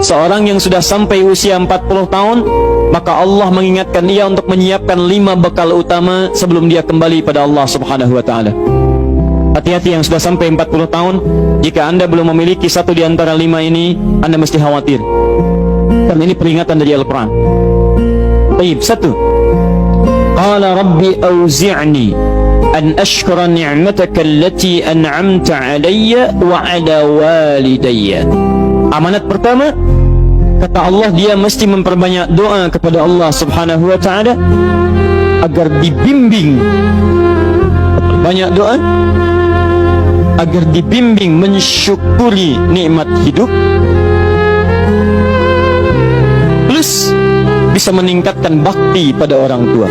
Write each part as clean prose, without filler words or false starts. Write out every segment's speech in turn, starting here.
Seorang yang sudah sampai usia 40 tahun, maka Allah mengingatkan dia untuk menyiapkan 5 bekal utama sebelum dia kembali pada Allah Subhanahu wa taala. Hati-hati yang sudah sampai 40 tahun, jika Anda belum memiliki satu di antara 5 ini, Anda mesti khawatir. Karena ini peringatan dari Al-Quran. Baik, 1. Qala Rabbi auzi'ni an ashkura ni'mataka allati an'amta 'alayya wa 'ala walidayya. Amanat pertama, kata Allah, dia mesti memperbanyak doa kepada Allah Subhanahu wa taala agar dibimbing. Banyak doa agar dibimbing mensyukuri nikmat hidup, plus bisa meningkatkan bakti pada orang tua.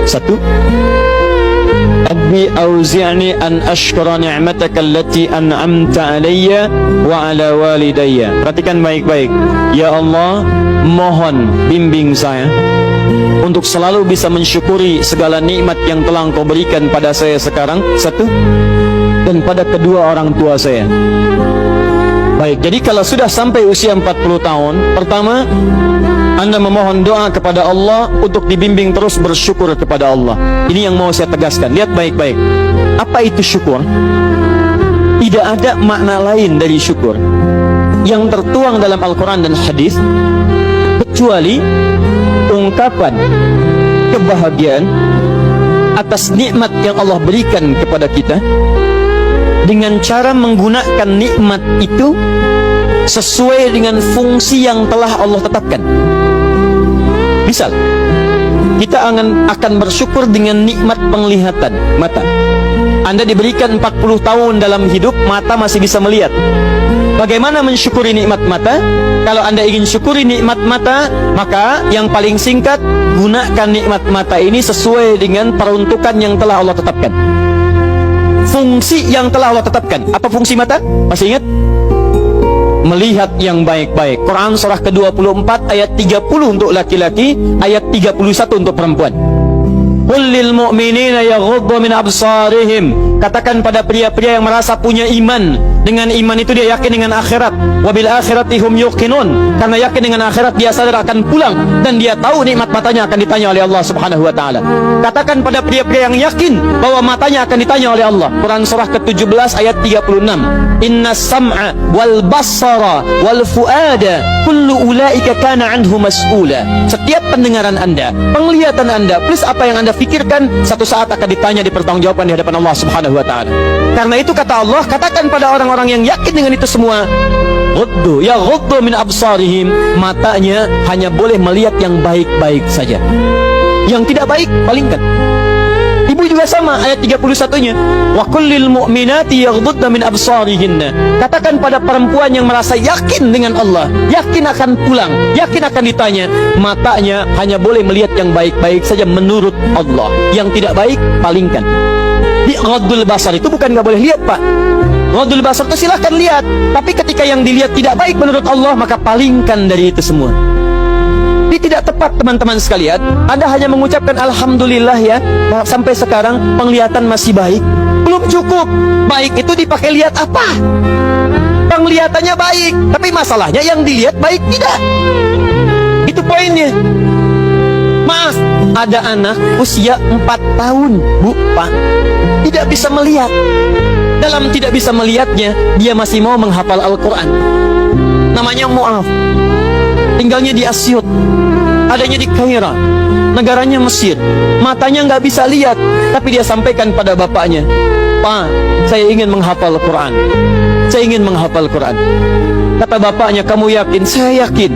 1. Rabbi auzi'ni an ashkura ni'mataka allati an'amta 'alayya wa 'ala walidayya. Perhatikan baik-baik. Ya Allah, mohon bimbing saya untuk selalu bisa mensyukuri segala nikmat yang telah Engkau berikan pada saya sekarang, 1, dan pada kedua orang tua saya. Baik, jadi kalau sudah sampai usia 40 tahun, pertama, Anda memohon doa kepada Allah untuk dibimbing terus bersyukur kepada Allah. Ini yang mau saya tegaskan. Lihat baik-baik. Apa itu syukur? Tidak ada makna lain dari syukur yang tertuang dalam Al-Quran dan hadis kecuali ungkapan kebahagiaan atas nikmat yang Allah berikan kepada kita dengan cara menggunakan nikmat itu sesuai dengan fungsi yang telah Allah tetapkan. Misal, kita akan bersyukur dengan nikmat penglihatan mata. Anda diberikan 40 tahun dalam hidup, mata masih bisa melihat. Bagaimana mensyukuri nikmat mata? Kalau Anda ingin syukuri nikmat mata, maka yang paling singkat, gunakan nikmat mata ini sesuai dengan peruntukan yang telah Allah tetapkan. Fungsi yang telah Allah tetapkan. Apa fungsi mata? Masih ingat? Melihat yang baik-baik. Quran surah ke-24 ayat 30 untuk laki-laki, ayat 31 untuk perempuan. Qul lil mu'minina yaghuddu min absarihim. Katakan pada pria-pria yang merasa punya iman. Dengan iman itu dia yakin dengan akhirat. Wabil akhirati hum yuqinun. Karena yakin dengan akhirat dia sadar akan pulang dan dia tahu nikmat matanya akan ditanya oleh Allah Subhanahu wa taala. Katakan pada pria-pria yang yakin bahwa matanya akan ditanya oleh Allah. Quran surah ke-17 ayat 36. Innas sam'a wal basara wal fuada kullu ulaika kana anhu mas'ula. Setiap pendengaran Anda, penglihatan Anda, plus apa yang Anda fikirkan, satu saat akan ditanya, dipertanggungjawabkan di hadapan Allah Subhanahu wa taala. Karena itu kata Allah, katakan pada orang-orang yang yakin dengan itu semua, ghuddu min absarihim, matanya hanya boleh melihat yang baik-baik saja. Yang tidak baik palingkan. Ibu juga sama, ayat 31-nya. Wa kullil mu'minati yaghdudna min absarihinna. Katakan pada perempuan yang merasa yakin dengan Allah, yakin akan pulang, yakin akan ditanya, matanya hanya boleh melihat yang baik-baik saja menurut Allah. Yang tidak baik palingkan. Di ghaddul basar itu bukan nggak boleh lihat, Pak. Ghaddul basar itu silahkan lihat, tapi ketika yang dilihat tidak baik menurut Allah, maka palingkan dari itu semua. Ini tidak tepat, teman-teman sekalian. Anda hanya mengucapkan alhamdulillah ya, sampai sekarang penglihatan masih baik. Belum cukup. Baik itu dipakai lihat apa? Penglihatannya baik, tapi masalahnya yang dilihat baik tidak. Itu poinnya. Maaf, ada anak usia 4 tahun, Bu, Pak, tidak bisa melihat. Dalam tidak bisa melihatnya, dia masih mau menghafal Al-Quran. Namanya Mu'af. Tinggalnya di Asyut, adanya di Kaira, negaranya Mesir. Matanya nggak bisa lihat, tapi dia sampaikan pada bapaknya, Pak, saya ingin menghafal Quran. Saya ingin menghafal Quran. Kata bapaknya, kamu yakin? Saya yakin.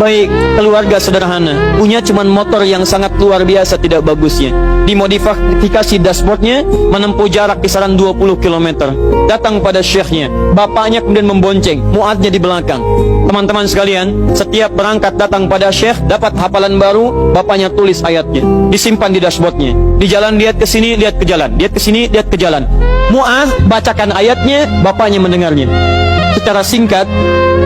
Baik, keluarga sederhana, punya cuman motor yang sangat luar biasa tidak bagusnya. Dimodifikasi dashboardnya, menempuh jarak kisaran 20 km. Datang pada syekhnya, bapaknya kemudian membonceng, muadnya di belakang. Teman-teman sekalian, setiap berangkat datang pada syekh, dapat hafalan baru, bapaknya tulis ayatnya, disimpan di dashboardnya. Di jalan lihat ke sini, lihat ke jalan, lihat ke sini, lihat ke jalan. Mu'adz bacakan ayatnya, bapaknya mendengarnya. Secara singkat,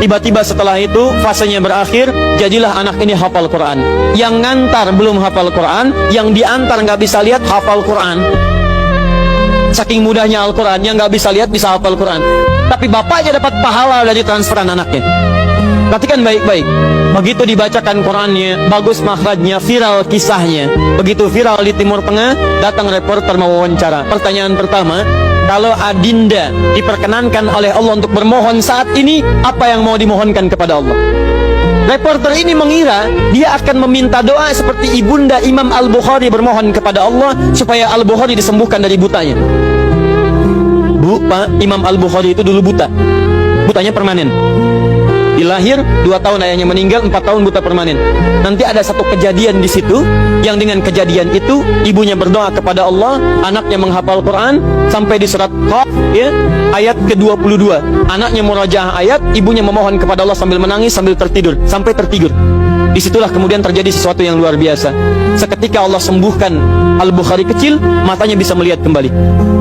tiba-tiba setelah itu fasenya berakhir, jadilah anak ini hafal Quran. Yang ngantar belum hafal Quran, yang diantar nggak bisa lihat hafal Quran. saking mudahnya Al-Quran, yang nggak bisa lihat bisa hafal Quran. Tapi bapaknya dapat pahala dari transferan anaknya. Perhatikan baik-baik. Begitu dibacakan Qurannya, bagus makhrajnya, viral kisahnya. Begitu viral di Timur Tengah, datang reporter mewawancara. Pertanyaan pertama, kalau Adinda diperkenankan oleh Allah untuk bermohon saat ini, apa yang mau dimohonkan kepada Allah? Reporter ini mengira dia akan meminta doa seperti ibunda Imam Al-Bukhari bermohon kepada Allah supaya Al-Bukhari disembuhkan dari butanya. Bu, Pak, Imam Al-Bukhari itu dulu buta. Butanya permanen. Dilahir 2 tahun ayahnya meninggal, 4 tahun buta permanen. Nanti ada satu kejadian di situ, yang dengan kejadian itu ibunya berdoa kepada Allah, anaknya menghafal Quran sampai di surat Qaf, ya, ayat ke-22. Anaknya murajaah ayat, ibunya memohon kepada Allah sambil menangis, sambil tertidur, sampai tertidur. Disitulah kemudian terjadi sesuatu yang luar biasa. Seketika Allah sembuhkan Al-Bukhari kecil, matanya bisa melihat kembali.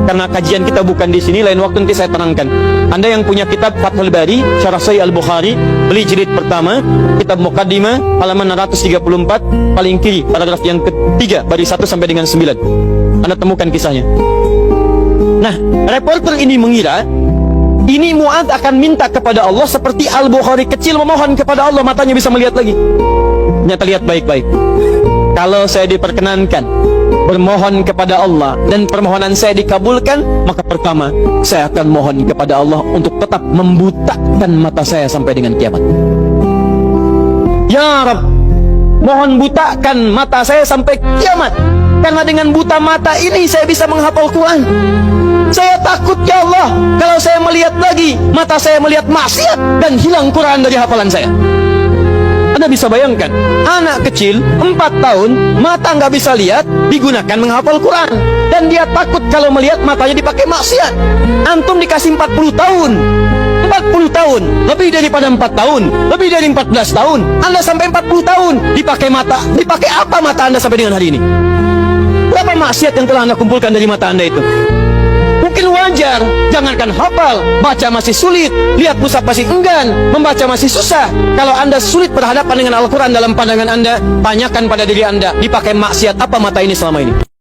Karena kajian kita bukan di sini, lain waktu nanti saya terangkan. Anda yang punya kitab Fathul Bari, Syarah Sahih Al-Bukhari, beli jilid pertama, kitab Muqaddimah, halaman 634, paling kiri, paragraf yang ketiga, baris 1 sampai dengan 9. Anda temukan kisahnya. Nah, reporter ini mengira ini Mu'adz akan minta kepada Allah seperti Al-Bukhari kecil memohon kepada Allah, matanya bisa melihat lagi. Ternyata lihat baik-baik. Kalau saya diperkenankan bermohon kepada Allah dan permohonan saya dikabulkan, maka pertama saya akan mohon kepada Allah untuk tetap membutakan mata saya sampai dengan kiamat. Ya Rabb, mohon butakan mata saya sampai kiamat, karena dengan buta mata ini saya bisa menghafal Quran. Saya takut ya Allah, kalau saya melihat lagi, mata saya melihat maksiat dan hilang Quran dari hafalan saya. Anda bisa bayangkan, anak kecil 4 tahun, mata nggak bisa lihat, digunakan menghafal Quran. Dan dia takut kalau melihat matanya dipakai maksiat. Antum dikasih 40 tahun, 40 tahun, lebih daripada 4 tahun, lebih dari 14 tahun, Anda sampai 40 tahun, dipakai mata, dipakai apa mata Anda sampai dengan hari ini? Berapa maksiat yang telah Anda kumpulkan dari mata Anda itu? Mungkin wajar, jangankan hafal, baca masih sulit, lihat mushaf masih enggan, membaca masih susah. Kalau Anda sulit berhadapan dengan Al-Quran dalam pandangan Anda, tanyakan pada diri Anda, dipakai maksiat apa mata ini selama ini?